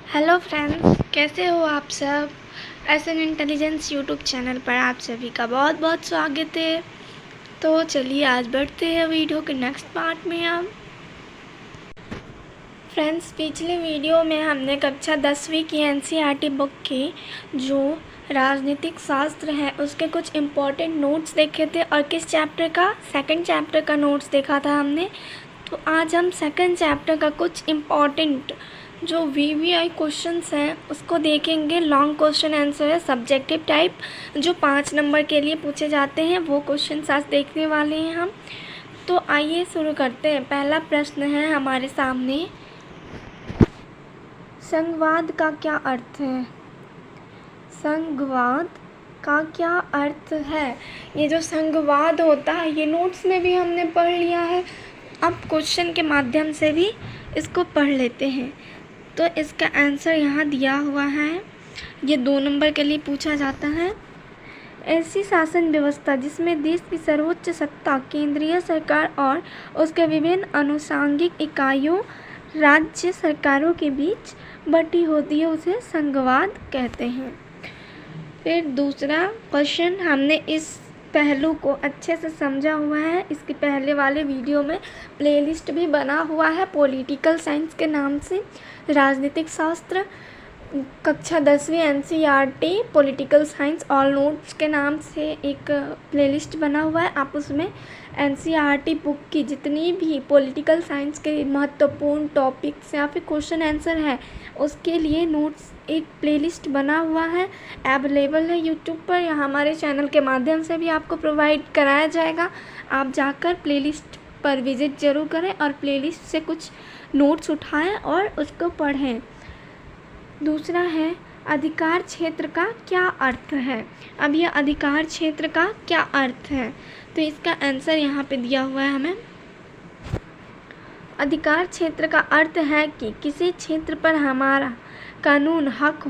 Hello friends, कैसे हो आप सब। एसएन इंटेलिजेंस यूट्यूब चैनल पर आप सभी का बहुत बहुत स्वागत है। तो चलिए आज बढ़ते हैं वीडियो के नेक्स्ट पार्ट में। हम फ्रेंड्स, पिछले वीडियो में हमने कक्षा 10वीं की एनसीईआरटी बुक की जो राजनीतिक शास्त्र है उसके कुछ इम्पोर्टेंट नोट्स देखे थे और किस चैप्टर का, सेकंड चैप्टर का नोट्स देखा था हमने। तो आज हम सेकंड चैप्टर का कुछ इम्पॉर्टेंट जो वीवीआई क्वेश्चंस हैं उसको देखेंगे। लॉन्ग क्वेश्चन आंसर है, सब्जेक्टिव टाइप, जो 5 नंबर के लिए पूछे जाते हैं, वो क्वेश्चंस आज देखने वाले हैं हम। तो आइए शुरू करते हैं। पहला प्रश्न है हमारे सामने, संघवाद का क्या अर्थ है। संघवाद का क्या अर्थ है। ये जो संघवाद होता है ये नोट्स में भी हमने पढ़ लिया है, अब क्वेश्चन के माध्यम से भी इसको पढ़ लेते हैं। तो इसका आंसर यहाँ दिया हुआ है, ये 2 नंबर के लिए पूछा जाता है। ऐसी शासन व्यवस्था जिसमें देश की सर्वोच्च सत्ता केंद्रीय सरकार और उसके विभिन्न अनुषांगिक इकाइयों राज्य सरकारों के बीच बटी होती है उसे संघवाद कहते हैं। फिर दूसरा क्वेश्चन, हमने इस पहलू को अच्छे से समझा हुआ है, इसके पहले वाले वीडियो में प्लेलिस्ट भी बना हुआ है पॉलिटिकल साइंस के नाम से। राजनीतिक शास्त्र कक्षा 10वीं NCERT political science all notes के नाम से एक प्लेलिस्ट बना हुआ है। आप उसमें एनसीईआरटी बुक की जितनी भी पॉलिटिकल साइंस के महत्वपूर्ण टॉपिक्स या फिर क्वेश्चन आंसर है उसके लिए नोट्स एक प्लेलिस्ट बना हुआ है, अवेलेबल है यूट्यूब पर या हमारे चैनल के माध्यम से भी आपको प्रोवाइड कराया जाएगा। आप जाकर प्लेलिस्ट पर विज़िट ज़रूर करें और प्लेलिस्ट से कुछ नोट्स उठाएं और उसको पढ़ें। दूसरा है, अधिकार क्षेत्र का क्या अर्थ है। अब यह अधिकार क्षेत्र का क्या अर्थ है, तो इसका आंसर यहाँ पे दिया हुआ है हमें। अधिकार क्षेत्र का अर्थ है कि किसी क्षेत्र पर हमारा कानूनन हक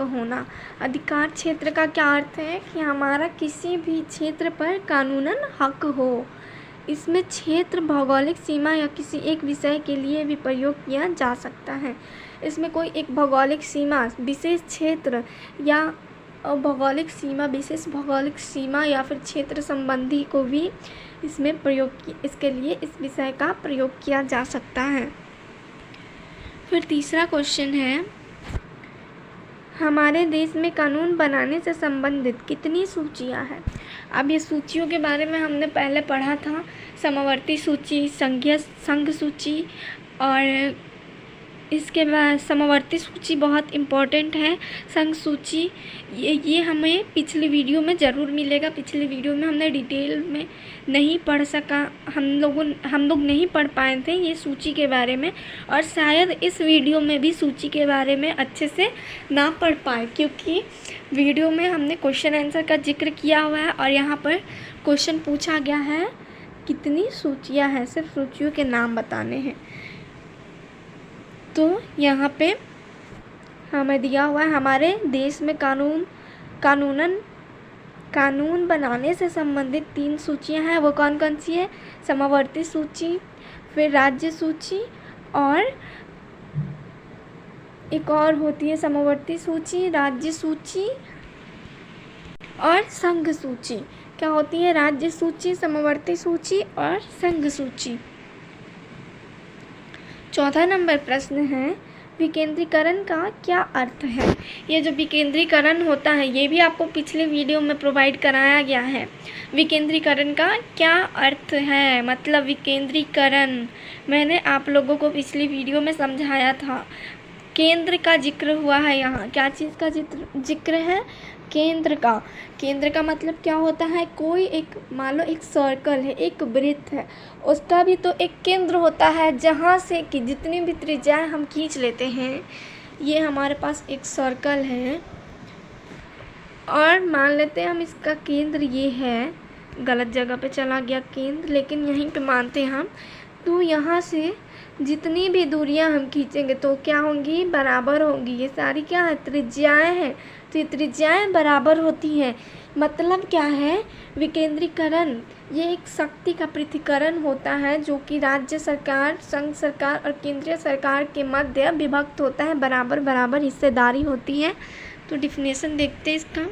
होना। अधिकार क्षेत्र का क्या अर्थ है कि हमारा किसी भी क्षेत्र पर कानूनन हक हो। इसमें क्षेत्र भौगोलिक सीमा या किसी एक विषय के लिए भी प्रयोग किया जा सकता है। इसमें कोई एक भौगोलिक सीमा, विशेष क्षेत्र या विशेष भौगोलिक सीमा या फिर क्षेत्र संबंधी को भी इसमें इसके लिए इस विषय का प्रयोग किया जा सकता है। फिर तीसरा क्वेश्चन है, हमारे देश में कानून बनाने से संबंधित कितनी सूचियां हैं। अब ये सूचियों के बारे में हमने पहले पढ़ा था, समवर्ती सूची, संघ सूची, और इसके बाद समवर्ती सूची बहुत इम्पोर्टेंट है। संघ सूची ये हमें पिछली वीडियो में ज़रूर मिलेगा। पिछली वीडियो में हमने डिटेल में नहीं पढ़ सका, हम लोग नहीं पढ़ पाए थे ये सूची के बारे में, और शायद इस वीडियो में भी सूची के बारे में अच्छे से ना पढ़ पाए क्योंकि वीडियो में हमने क्वेश्चन आंसर का जिक्र किया हुआ है और यहाँ पर क्वेश्चन पूछा गया है कितनी सूचियाँ हैं, सिर्फ सूचियों के नाम बताने हैं। तो यहाँ पे हमें दिया हुआ है हमारे देश में कानून बनाने से संबंधित 3 सूचियाँ हैं। वो कौन कौन सी है, समवर्ती सूची, फिर राज्य सूची, और एक और होती है समवर्ती सूची, राज्य सूची और संघ सूची। क्या होती है, राज्य सूची, समवर्ती सूची और संघ सूची। चौथा नंबर प्रश्न है, विकेंद्रीकरण का क्या अर्थ है। ये जो विकेंद्रीकरण होता है ये भी आपको पिछले वीडियो में प्रोवाइड कराया गया है। विकेंद्रीकरण का क्या अर्थ है, मतलब विकेंद्रीकरण मैंने आप लोगों को पिछली वीडियो में समझाया था। केंद्र का जिक्र हुआ है यहाँ, क्या चीज़ का जिक्र है, केंद्र का मतलब क्या होता है, कोई एक मान लो एक सर्कल है, एक वृत्त है, उसका भी तो एक केंद्र होता है जहाँ से कि जितनी भी त्रिज्याएं हम खींच लेते हैं। ये हमारे पास एक सर्कल है और मान लेते हैं हम इसका केंद्र ये है, गलत जगह पे चला गया केंद्र, लेकिन यहीं पे मानते हैं हम। तो यहाँ से जितनी भी दूरियां हम खींचेंगे तो क्या होंगी, बराबर होंगी। ये सारी क्या है, त्रिज्याएं हैं, त्रिज्याएं बराबर होती हैं। मतलब क्या है, विकेंद्रीकरण ये एक शक्ति का पृथक्करण होता है जो कि राज्य सरकार, संघ सरकार और केंद्रीय सरकार के मध्य विभक्त होता है, बराबर बराबर हिस्सेदारी होती है। तो डिफिनेशन देखते हैं इसका,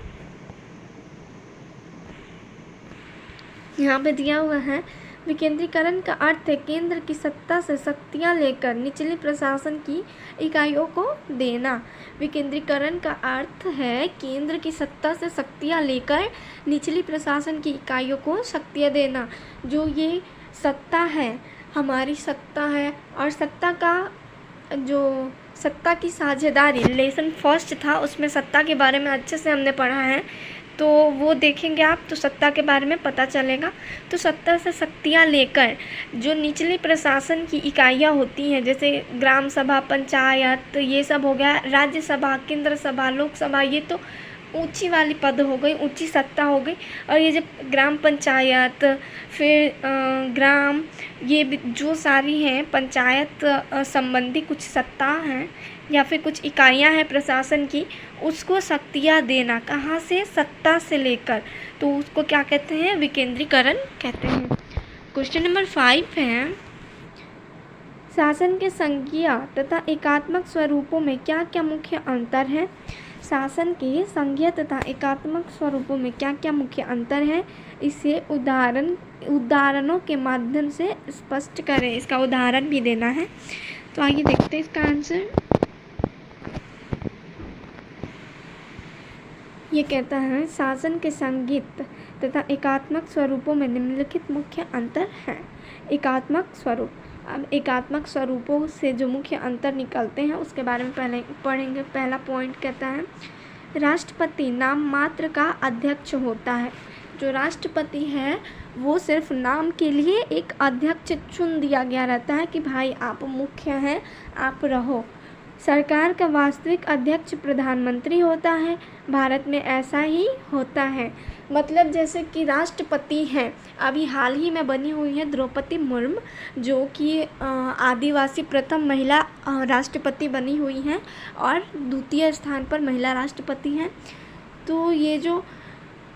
यहाँ पे दिया हुआ है। विकेंद्रीकरण का अर्थ है केंद्र की सत्ता से शक्तियाँ लेकर निचली प्रशासन की इकाइयों को देना। विकेंद्रीकरण का अर्थ है केंद्र की सत्ता से शक्तियाँ लेकर निचली प्रशासन की इकाइयों को शक्तियाँ देना। जो ये सत्ता है, हमारी सत्ता है, और सत्ता का जो सत्ता की साझेदारी लेसन फर्स्ट था, उसमें सत्ता के बारे में अच्छे से हमने पढ़ा है, तो वो देखेंगे आप तो सत्ता के बारे में पता चलेगा। तो सत्ता से शक्तियाँ लेकर जो निचली प्रशासन की इकाइयाँ होती हैं, जैसे ग्राम सभा, पंचायत, ये सब हो गया, राज्य सभा, केंद्र सभा, लोकसभा, ये तो ऊंची वाली पद हो गई, ऊंची सत्ता हो गई। और ये जब ग्राम पंचायत, फिर ग्राम, ये जो सारी हैं पंचायत संबंधी कुछ सत्ता हैं या फिर कुछ इकाइयां हैं प्रशासन की, उसको शक्तियां देना, कहाँ से, सत्ता से लेकर, तो उसको क्या कहते हैं, विकेंद्रीकरण कहते हैं। क्वेश्चन नंबर 5 है, शासन के संघीय तथा एकात्मक स्वरूपों में क्या क्या मुख्य अंतर है। शासन के संघीय तथा एकात्मक स्वरूपों में क्या क्या मुख्य अंतर है, इसे उदाहरणों के माध्यम से स्पष्ट करें। इसका उदाहरण भी देना है। तो आइए देखते हैं इसका आंसर। ये कहता है शासन के संघीय तथा एकात्मक स्वरूपों में निम्नलिखित मुख्य अंतर हैं। एकात्मक स्वरूप, अब एकात्मक स्वरूपों से जो मुख्य अंतर निकलते हैं उसके बारे में पहले पढ़ेंगे। पहला पॉइंट कहता है राष्ट्रपति नाम मात्र का अध्यक्ष होता है। जो राष्ट्रपति है वो सिर्फ नाम के लिए एक अध्यक्ष चुन दिया गया रहता है कि भाई आप मुख्य हैं, आप रहो। सरकार का वास्तविक अध्यक्ष प्रधानमंत्री होता है। भारत में ऐसा ही होता है। मतलब जैसे कि राष्ट्रपति हैं, अभी हाल ही में बनी हुई है द्रौपदी मुर्मू, जो कि आदिवासी प्रथम महिला राष्ट्रपति बनी हुई हैं और द्वितीय स्थान पर महिला राष्ट्रपति हैं। तो ये जो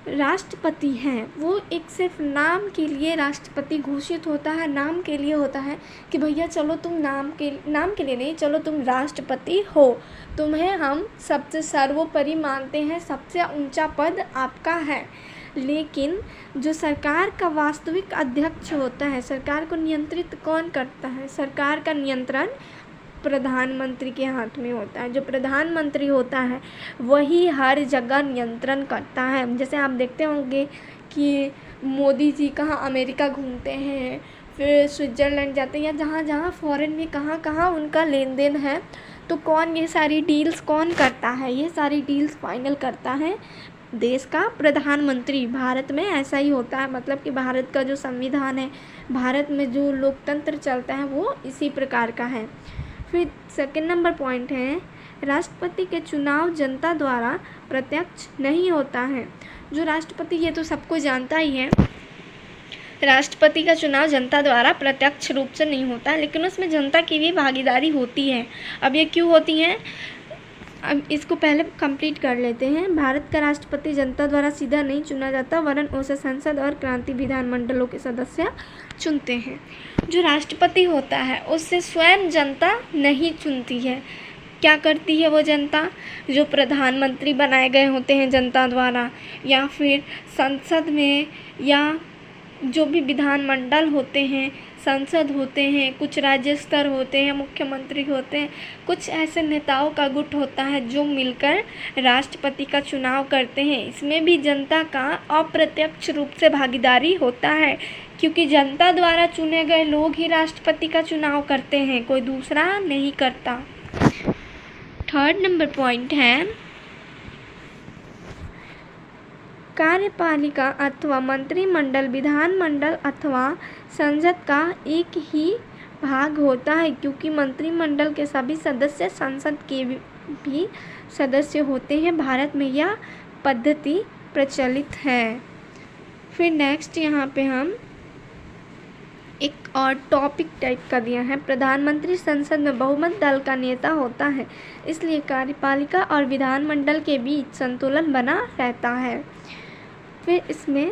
राष्ट्रपति हैं वो एक सिर्फ नाम के लिए राष्ट्रपति घोषित होता है, नाम के लिए होता है कि भैया चलो तुम नाम के लिए नहीं, चलो तुम राष्ट्रपति हो, तुम्हें हम सबसे सर्वोपरि मानते हैं, सबसे ऊंचा पद आपका है। लेकिन जो सरकार का वास्तविक अध्यक्ष होता है, सरकार को नियंत्रित कौन करता है, सरकार का नियंत्रण प्रधानमंत्री के हाथ में होता है। जो प्रधानमंत्री होता है वही हर जगह नियंत्रण करता है। जैसे आप देखते होंगे कि मोदी जी कहाँ अमेरिका घूमते हैं, फिर स्विट्ज़रलैंड जाते हैं, या जहाँ जहाँ फॉरेन में कहाँ कहाँ उनका लेन देन है, तो कौन ये सारी डील्स कौन करता है, ये सारी डील्स फाइनल करता है देश का प्रधानमंत्री। भारत में ऐसा ही होता है। मतलब कि भारत का जो संविधान है, भारत में जो लोकतंत्र चलता है वो इसी प्रकार का है। फिर सेकंड नंबर पॉइंट है राष्ट्रपति के चुनाव जनता द्वारा प्रत्यक्ष नहीं होता है। जो राष्ट्रपति, ये तो सबको जानता ही है, राष्ट्रपति का चुनाव जनता द्वारा प्रत्यक्ष रूप से नहीं होता है, लेकिन उसमें जनता की भी भागीदारी होती है। अब ये क्यों होती है, अब इसको पहले कंप्लीट कर लेते हैं। भारत का राष्ट्रपति जनता द्वारा सीधा नहीं चुना जाता, वरन उसे संसद और क्रांति विधानमंडलों के सदस्य चुनते हैं। जो राष्ट्रपति होता है उससे स्वयं जनता नहीं चुनती है। क्या करती है वो जनता, जो प्रधानमंत्री बनाए गए होते हैं जनता द्वारा, या फिर संसद में, या जो भी विधानमंडल होते हैं, संसद होते हैं, कुछ राज्य स्तर होते हैं, मुख्यमंत्री होते हैं, कुछ ऐसे नेताओं का गुट होता है जो मिलकर राष्ट्रपति का चुनाव करते हैं। इसमें भी जनता का अप्रत्यक्ष रूप से भागीदारी होता है, क्योंकि जनता द्वारा चुने गए लोग ही राष्ट्रपति का चुनाव करते हैं, कोई दूसरा नहीं करता। थर्ड नंबर पॉइंट है कार्यपालिका अथवा मंत्रिमंडल विधानमंडल अथवा संसद का एक ही भाग होता है, क्योंकि मंत्रिमंडल के सभी सदस्य संसद के भी सदस्य होते हैं। भारत में यह पद्धति प्रचलित है। फिर नेक्स्ट यहाँ पे हम एक और टॉपिक टाइप का दिया है। प्रधानमंत्री संसद में बहुमत दल का नेता होता है, इसलिए कार्यपालिका और विधानमंडल के बीच संतुलन बना रहता है। फिर इसमें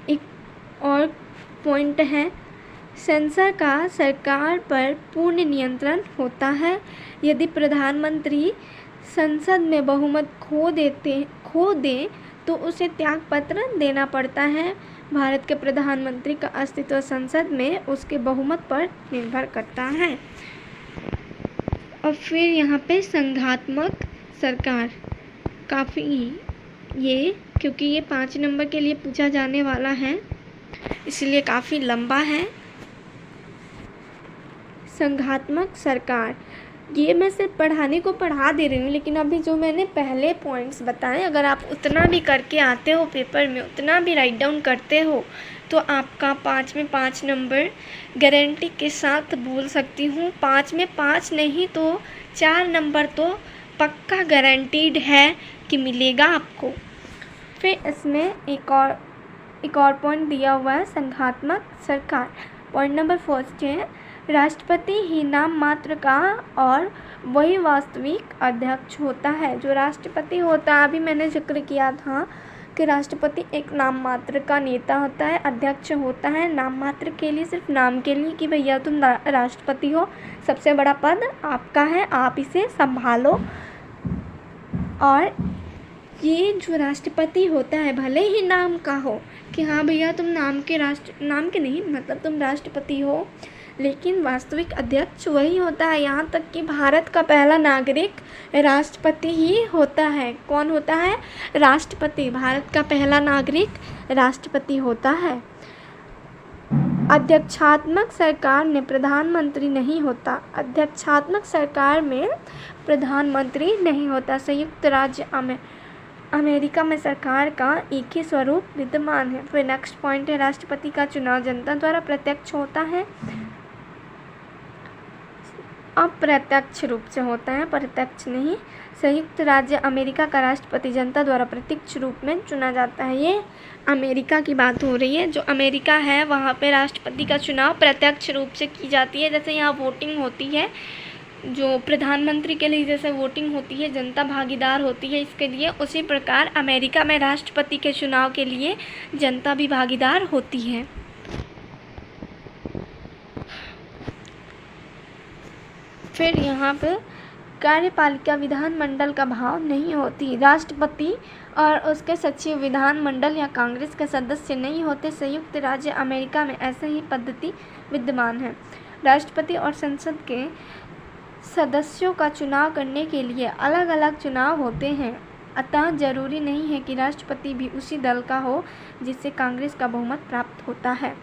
एक और पॉइंट है, सेंसर का सरकार पर पूर्ण नियंत्रण होता है। यदि प्रधानमंत्री संसद में बहुमत खो दे तो उसे त्यागपत्र देना पड़ता है। भारत के प्रधानमंत्री का अस्तित्व संसद में उसके बहुमत पर निर्भर करता है। और फिर यहाँ पे संघात्मक सरकार, काफ़ी क्योंकि ये 5 नंबर के लिए पूछा जाने वाला है, इसलिए काफ़ी लंबा है। संघात्मक सरकार, ये मैं सिर्फ पढ़ाने को पढ़ा दे रही हूँ, लेकिन अभी जो मैंने पहले पॉइंट्स बताए, अगर आप उतना भी करके आते हो पेपर में, उतना भी राइट डाउन करते हो, तो आपका 5 में 5 नंबर गारंटी के साथ बोल सकती हूँ। 5 में 5 नहीं तो 4 नंबर तो पक्का गारंटीड है कि मिलेगा आपको। फिर इसमें एक और पॉइंट दिया हुआ है, संघात्मक सरकार। पॉइंट नंबर 1 है, राष्ट्रपति ही नाम मात्र का और वही वास्तविक अध्यक्ष होता है। जो राष्ट्रपति होता है, अभी मैंने जिक्र किया था कि राष्ट्रपति एक नाम मात्र का नेता होता है, अध्यक्ष होता है नाम मात्र के लिए, सिर्फ नाम के लिए कि भैया तुम राष्ट्रपति हो, सबसे बड़ा पद आपका है, आप इसे संभालो। और ये जो राष्ट्रपति होता है, भले ही नाम का हो कि हाँ भैया तुम नाम के नहीं, मतलब तुम राष्ट्रपति हो, लेकिन वास्तविक अध्यक्ष वही होता है। यहाँ तक कि भारत का पहला नागरिक राष्ट्रपति ही होता है। कौन होता है? राष्ट्रपति। भारत का पहला नागरिक राष्ट्रपति होता है। अध्यक्षात्मक सरकार में प्रधानमंत्री नहीं होता। अध्यक्षात्मक सरकार में प्रधानमंत्री नहीं होता। संयुक्त राज्य अमेरिका में सरकार का एक ही स्वरूप विद्यमान है। फिर नेक्स्ट पॉइंट है, राष्ट्रपति का चुनाव जनता द्वारा प्रत्यक्ष होता है, अप्रत्यक्ष रूप से होता है, प्रत्यक्ष नहीं। संयुक्त राज्य अमेरिका का राष्ट्रपति जनता द्वारा प्रत्यक्ष रूप में चुना जाता है। ये अमेरिका की बात हो रही है। जो अमेरिका है वहाँ पे राष्ट्रपति का चुनाव प्रत्यक्ष रूप से की जाती है। जैसे यहाँ वोटिंग होती है, जो प्रधानमंत्री के लिए जैसे वोटिंग होती है, जनता भागीदार होती है इसके लिए, उसी प्रकार अमेरिका में राष्ट्रपति के चुनाव के लिए जनता भी भागीदार होती है। फिर यहाँ पे कार्यपालिका विधानमंडल का भाव नहीं होती। राष्ट्रपति और उसके सचिव विधानमंडल या कांग्रेस के सदस्य नहीं होते। संयुक्त राज्य अमेरिका में ऐसे ही पद्धति विद्यमान है। राष्ट्रपति और संसद के सदस्यों का चुनाव करने के लिए अलग अलग चुनाव होते हैं, अतः जरूरी नहीं है कि राष्ट्रपति भी उसी दल का हो जिससे कांग्रेस का बहुमत प्राप्त होता है।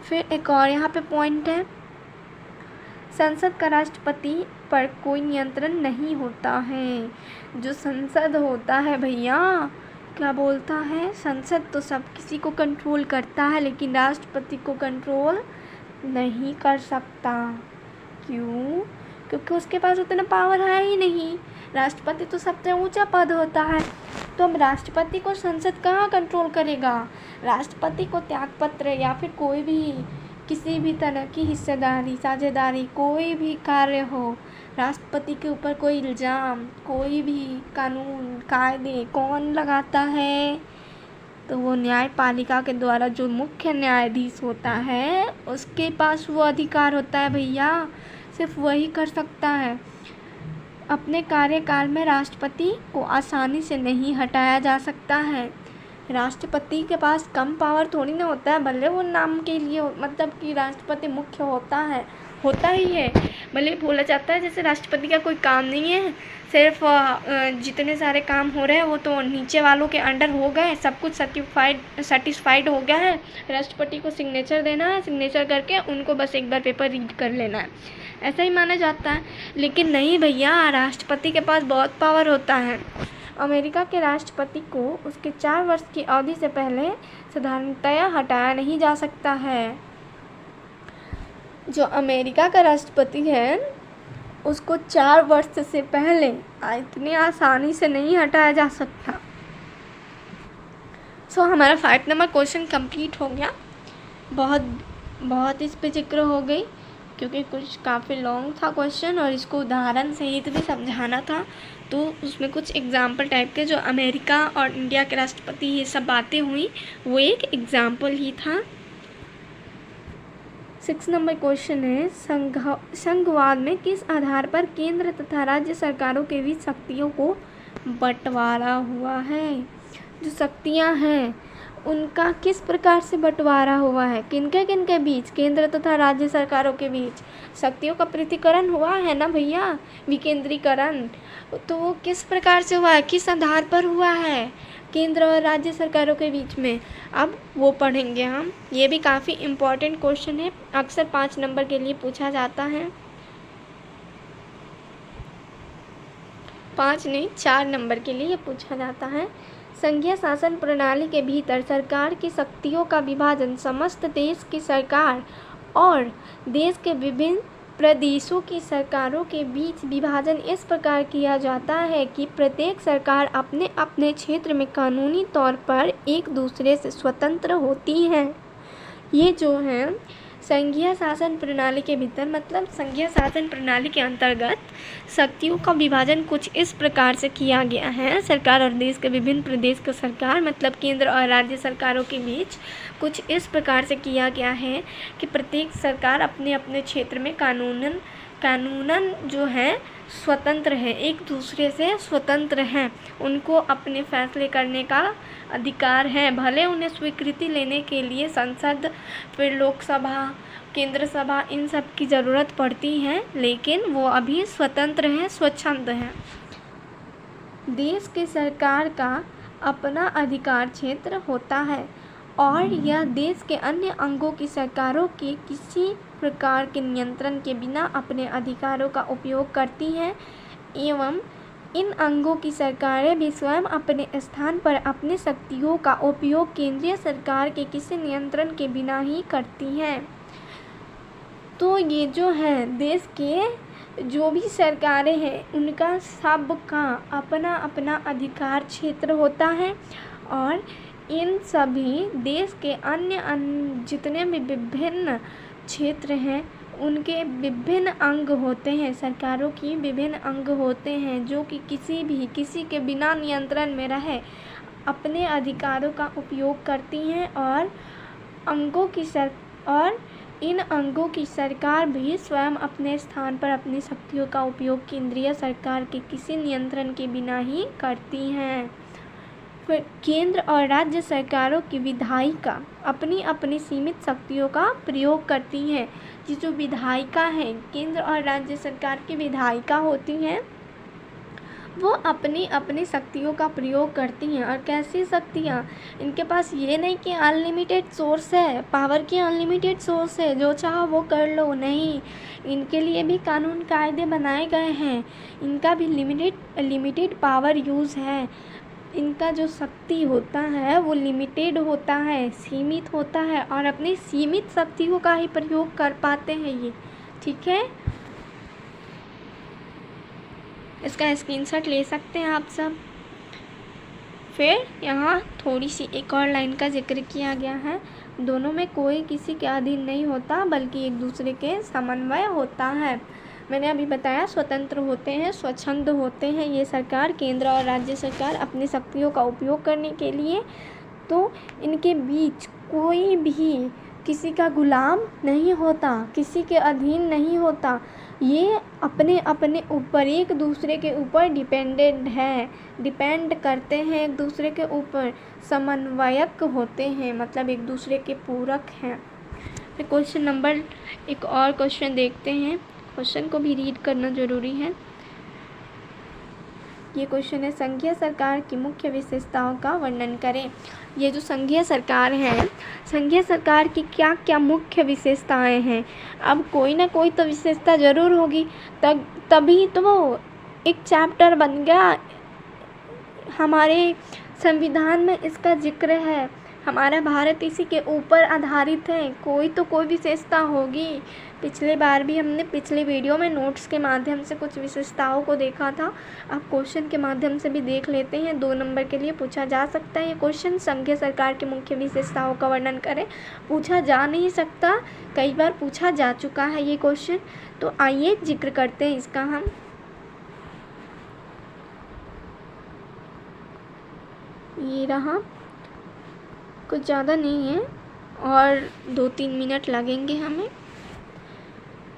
फिर एक और यहाँ पे पॉइंट है, संसद का राष्ट्रपति पर कोई नियंत्रण नहीं होता है। जो संसद होता है भैया, क्या बोलता है, संसद तो सब किसी को कंट्रोल करता है, लेकिन राष्ट्रपति को कंट्रोल नहीं कर सकता। क्यों? क्योंकि उसके पास उतना पावर है ही नहीं। राष्ट्रपति तो सबसे ऊंचा पद होता है, तो अब राष्ट्रपति को संसद कहाँ कंट्रोल करेगा? राष्ट्रपति को त्यागपत्र या फिर कोई भी किसी भी तरह की हिस्सेदारी, साझेदारी, कोई भी कार्य हो, राष्ट्रपति के ऊपर कोई इल्ज़ाम, कोई भी कानून कायदे कौन लगाता है? तो वो न्यायपालिका के द्वारा जो मुख्य न्यायाधीश होता है उसके पास वो अधिकार होता है भैया, सिर्फ वही कर सकता है। अपने कार्यकाल में राष्ट्रपति को आसानी से नहीं हटाया जा सकता है। राष्ट्रपति के पास कम पावर थोड़ी ना होता है, भले वो नाम के लिए मतलब कि राष्ट्रपति मुख्य होता ही है, भले बोला जाता है जैसे राष्ट्रपति का कोई काम नहीं है, सिर्फ जितने सारे काम हो रहे हैं वो तो नीचे वालों के अंडर हो गए, सब कुछ सेटिस्फाइड हो गया है, राष्ट्रपति को सिग्नेचर देना है, सिग्नेचर करके उनको बस एक बार पेपर रीड कर लेना है, ऐसा ही माना जाता है। लेकिन नहीं भैया, राष्ट्रपति के पास बहुत पावर होता है। अमेरिका के राष्ट्रपति को उसके 4 वर्ष की अवधि से पहले साधारणतया हटाया नहीं जा सकता है। जो अमेरिका का राष्ट्रपति है उसको 4 वर्ष से पहले इतनी आसानी से नहीं हटाया जा सकता। हमारा 5 नंबर क्वेश्चन कंप्लीट हो गया। बहुत बहुत इस पे जिक्र हो गई, क्योंकि कुछ काफ़ी लॉन्ग था क्वेश्चन और इसको उदाहरण सहित भी समझाना था, तो उसमें कुछ एग्जाम्पल टाइप के जो अमेरिका और इंडिया के राष्ट्रपति ये सब बातें हुई वो एक एग्जाम्पल ही था। 6 नंबर क्वेश्चन है, संघवाद में किस आधार पर केंद्र तथा राज्य सरकारों के बीच शक्तियों को बंटवारा हुआ है। जो शक्तियां हैं उनका किस प्रकार से बंटवारा हुआ है, किनके बीच, केंद्र तथा राज्य सरकारों के बीच शक्तियों का पृथक्करण हुआ है ना भैया, विकेंद्रीकरण। तो वो किस प्रकार से हुआ है, किस आधार पर हुआ है, केंद्र और राज्य सरकारों के बीच में, अब वो पढ़ेंगे हम। ये भी काफ़ी इम्पोर्टेंट क्वेश्चन है, अक्सर 5 नंबर के लिए पूछा जाता है, 5 नहीं 4 नंबर के लिए पूछा जाता है। संघीय शासन प्रणाली के भीतर सरकार की शक्तियों का विभाजन समस्त देश की सरकार और देश के विभिन्न प्रदेशों की सरकारों के बीच विभाजन इस प्रकार किया जाता है कि प्रत्येक सरकार अपने अपने क्षेत्र में कानूनी तौर पर एक दूसरे से स्वतंत्र होती है। ये जो है संघीय शासन प्रणाली के भीतर, मतलब संघीय शासन प्रणाली के अंतर्गत शक्तियों का विभाजन कुछ इस प्रकार से किया गया है। सरकार और देश के विभिन्न प्रदेश की सरकार, मतलब केंद्र और राज्य सरकारों के बीच कुछ इस प्रकार से किया गया है कि प्रत्येक सरकार अपने अपने क्षेत्र में कानूनन जो है स्वतंत्र है, एक दूसरे से स्वतंत्र हैं, उनको अपने फैसले करने का अधिकार है। भले उन्हें स्वीकृति लेने के लिए संसद, फिर लोकसभा, केंद्र सभा, इन सब की ज़रूरत पड़ती है, लेकिन वो अभी स्वतंत्र हैं, स्वच्छंद हैं। देश की सरकार का अपना अधिकार क्षेत्र होता है और यह देश के अन्य अंगों की सरकारों के किसी प्रकार के नियंत्रण के बिना अपने अधिकारों का उपयोग करती हैं एवं इन अंगों की सरकारें भी स्वयं अपने स्थान पर अपनी शक्तियों का उपयोग केंद्रीय सरकार के किसी नियंत्रण के बिना ही करती हैं। तो ये जो है देश के जो भी सरकारें हैं उनका सबका अपना अपना अधिकार क्षेत्र होता है और इन सभी देश के अन्य जितने भी विभिन्न क्षेत्र हैं उनके विभिन्न अंग होते हैं, सरकारों की विभिन्न अंग होते हैं जो कि किसी के बिना नियंत्रण में रहे अपने अधिकारों का उपयोग करती हैं और इन अंगों की सरकार भी स्वयं अपने स्थान पर अपनी शक्तियों का उपयोग केंद्रीय सरकार के किसी नियंत्रण के बिना ही करती हैं। फिर केंद्र और राज्य सरकारों की विधायिका अपनी अपनी सीमित शक्तियों का प्रयोग करती हैं। ये जो विधायिका है, केंद्र और राज्य सरकार की विधायिका होती हैं, वो अपनी अपनी शक्तियों का प्रयोग करती हैं। और कैसी शक्तियाँ, इनके पास ये नहीं कि अनलिमिटेड सोर्स है, पावर की अनलिमिटेड सोर्स है, जो चाहो वो कर लो, नहीं, इनके लिए भी कानून कायदे बनाए गए हैं, इनका भी लिमिटेड पावर यूज़ है। इनका जो शक्ति होता है वो लिमिटेड होता है, सीमित होता है और अपनी सीमित शक्तियों का ही प्रयोग कर पाते हैं ये, ठीक है। इसका स्क्रीनशॉट ले सकते हैं आप सब। फिर यहाँ थोड़ी सी एक और लाइन का जिक्र किया गया है, दोनों में कोई किसी के अधीन नहीं होता बल्कि एक दूसरे के समन्वय होता है। मैंने अभी बताया स्वतंत्र होते हैं, स्वच्छंद होते हैं ये सरकार, केंद्र और राज्य सरकार अपनी शक्तियों का उपयोग करने के लिए। तो इनके बीच कोई भी किसी का गुलाम नहीं होता, किसी के अधीन नहीं होता, ये अपने अपने ऊपर एक दूसरे के ऊपर डिपेंड करते हैं, एक दूसरे के ऊपर समन्वयक होते हैं, मतलब एक दूसरे के पूरक हैं। फिर क्वेश्चन नंबर एक और क्वेश्चन देखते हैं, क्वेश्चन को भी रीड करना ज़रूरी है। ये क्वेश्चन है, संघीय सरकार की मुख्य विशेषताओं का वर्णन करें। ये जो संघीय सरकार है, संघीय सरकार की क्या क्या मुख्य विशेषताएं हैं। अब कोई ना कोई तो विशेषता ज़रूर होगी, तभी तो वो एक चैप्टर बन गया, हमारे संविधान में इसका जिक्र है, हमारा भारत इसी के ऊपर आधारित है, कोई तो कोई विशेषता होगी। पिछले बार भी हमने पिछले वीडियो में नोट्स के माध्यम से कुछ विशेषताओं को देखा था। अब क्वेश्चन के माध्यम से भी देख लेते हैं। 2 नंबर के लिए पूछा जा सकता है ये क्वेश्चन, संघीय सरकार की मुख्य विशेषताओं का वर्णन करें। पूछा जा नहीं सकता, कई बार पूछा जा चुका है ये क्वेश्चन, तो आइए जिक्र करते हैं इसका हम। ये रहा, कुछ ज़्यादा नहीं है और 2-3 मिनट लगेंगे हमें।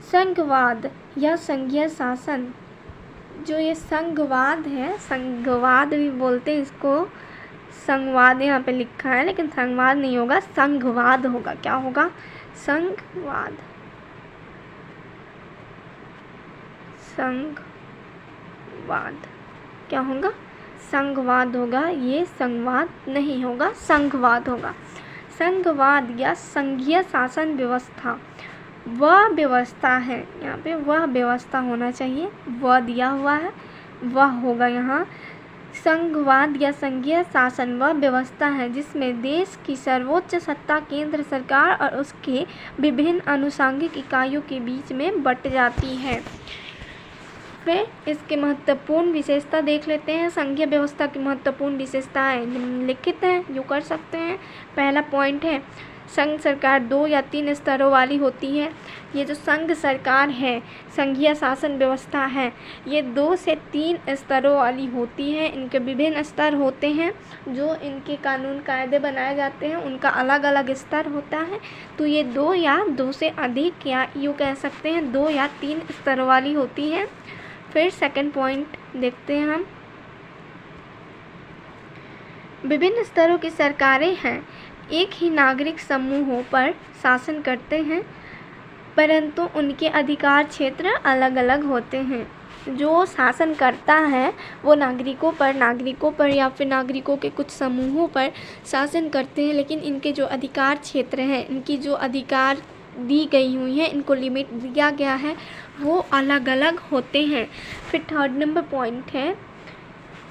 संघवाद या संघीय शासन, जो ये संघवाद है, संघवाद भी बोलते हैं इसको, संघवाद यहाँ पे लिखा है लेकिन संघवाद नहीं होगा, संघवाद होगा। क्या होगा? संघवाद, संघवाद क्या होगा? संघवाद होगा, ये संघवाद नहीं होगा, संघवाद होगा। संघवाद या संघीय शासन व्यवस्था वह व्यवस्था है, यहाँ पे वह व्यवस्था होना चाहिए, वह दिया हुआ है, वह होगा यहाँ। संघवाद या संघीय शासन वह व्यवस्था है जिसमें देश की सर्वोच्च सत्ता केंद्र सरकार और उसके विभिन्न अनुषंगिक इकाइयों के बीच में बट जाती है। फिर इसके महत्वपूर्ण विशेषता देख लेते हैं। संघीय व्यवस्था की महत्वपूर्ण विशेषताएं निम्नलिखित हैं, जो कर सकते हैं। पहला पॉइंट है, संघ सरकार 2 या 3 स्तरों वाली होती है। ये जो संघ सरकार है, संघीय शासन व्यवस्था है, ये 2 से 3 स्तरों वाली होती है। इनके विभिन्न स्तर होते हैं, जो इनके कानून कायदे बनाए जाते हैं उनका अलग अलग स्तर होता है। तो ये 2 या 2 से अधिक, या यूँ कह सकते हैं 2 या 3 स्तरों वाली होती है। फिर सेकंड पॉइंट देखते हैं हम, विभिन्न स्तरों की सरकारें हैं, एक ही नागरिक समूहों पर शासन करते हैं, परंतु उनके अधिकार क्षेत्र अलग अलग होते हैं। जो शासन करता है वो नागरिकों पर या फिर नागरिकों के कुछ समूहों पर शासन करते हैं, लेकिन इनके जो अधिकार क्षेत्र हैं, इनकी जो अधिकार दी गई हुई है, इनको लिमिट दिया गया है, वो अलग अलग होते हैं। फिर थर्ड नंबर पॉइंट है,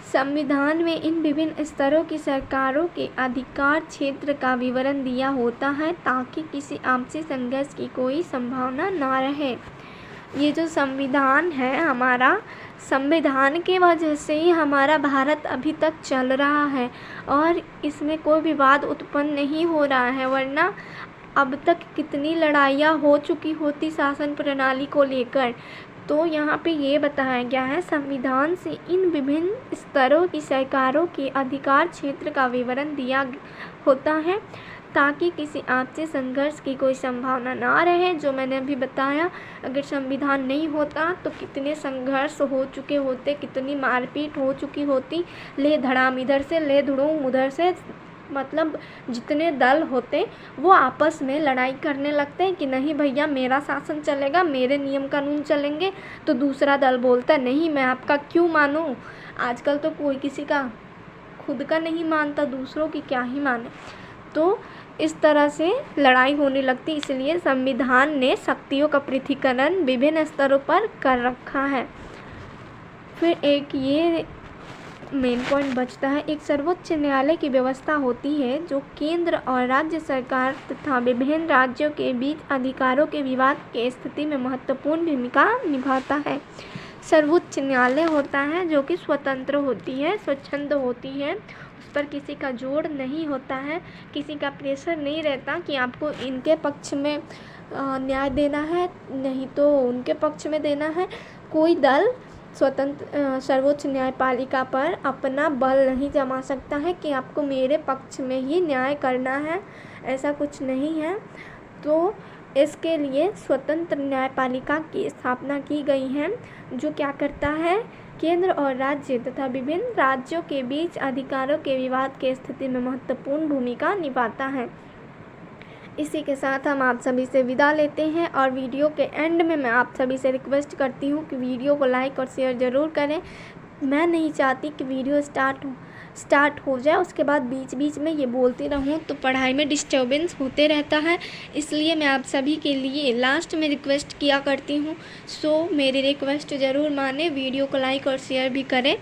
संविधान में इन विभिन्न स्तरों की सरकारों के अधिकार क्षेत्र का विवरण दिया होता है ताकि किसी आपसी संघर्ष की कोई संभावना ना रहे। ये जो संविधान है हमारा, संविधान की वजह से ही हमारा भारत अभी तक चल रहा है और इसमें कोई विवाद उत्पन्न नहीं हो रहा है, वरना अब तक कितनी लड़ाइयाँ हो चुकी होती शासन प्रणाली को लेकर। तो यहाँ पे ये बताया गया है, संविधान से इन विभिन्न स्तरों की सरकारों के अधिकार क्षेत्र का विवरण दिया होता है ताकि किसी आपसी संघर्ष की कोई संभावना ना रहे। जो मैंने अभी बताया, अगर संविधान नहीं होता तो कितने संघर्ष हो चुके होते, कितनी मारपीट हो चुकी होती, ले धड़ाम इधर से, ले धुड़ूम उधर से, मतलब जितने दल होते वो आपस में लड़ाई करने लगते हैं कि नहीं भैया मेरा शासन चलेगा, मेरे नियम कानून चलेंगे। तो दूसरा दल बोलता नहीं, मैं आपका क्यों मानूं। आजकल तो कोई किसी का खुद का नहीं मानता, दूसरों की क्या ही माने। तो इस तरह से लड़ाई होने लगती, इसलिए संविधान ने शक्तियों का पृथक्करण विभिन्न स्तरों पर कर रखा है। फिर एक ये मेन पॉइंट बचता है, एक सर्वोच्च न्यायालय की व्यवस्था होती है जो केंद्र और राज्य सरकार तथा विभिन्न राज्यों के बीच अधिकारों के विवाद की स्थिति में महत्वपूर्ण भूमिका निभाता है। सर्वोच्च न्यायालय होता है जो कि स्वतंत्र होती है, स्वच्छंद होती है, उस पर किसी का जोड़ नहीं होता है, किसी का प्रेशर नहीं रहता कि आपको इनके पक्ष में न्याय देना है, नहीं तो उनके पक्ष में देना है। कोई दल स्वतंत्र सर्वोच्च न्यायपालिका पर अपना बल नहीं जमा सकता है कि आपको मेरे पक्ष में ही न्याय करना है, ऐसा कुछ नहीं है। तो इसके लिए स्वतंत्र न्यायपालिका की स्थापना की गई है, जो क्या करता है, केंद्र और राज्य तथा विभिन्न राज्यों के बीच अधिकारों के विवाद की स्थिति में महत्वपूर्ण भूमिका निभाता है। इसी के साथ हम आप सभी से विदा लेते हैं और वीडियो के एंड में मैं आप सभी से रिक्वेस्ट करती हूँ कि वीडियो को लाइक और शेयर ज़रूर करें। मैं नहीं चाहती कि वीडियो स्टार्ट हो जाए उसके बाद बीच बीच में ये बोलती रहूँ तो पढ़ाई में डिस्टर्बेंस होते रहता है, इसलिए मैं आप सभी के लिए लास्ट में रिक्वेस्ट किया करती हूँ। सो मेरी रिक्वेस्ट ज़रूर माने, वीडियो को लाइक और शेयर भी करें।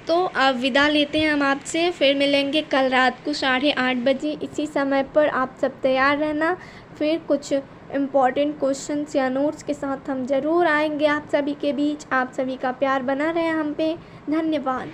तो अब विदा लेते हैं हम आपसे, फिर मिलेंगे कल रात को 8:30 बजे इसी समय पर। आप सब तैयार रहना, फिर कुछ इम्पॉर्टेंट क्वेश्चंस या नोट्स के साथ हम ज़रूर आएंगे आप सभी के बीच। आप सभी का प्यार बना रहे हम पे। धन्यवाद।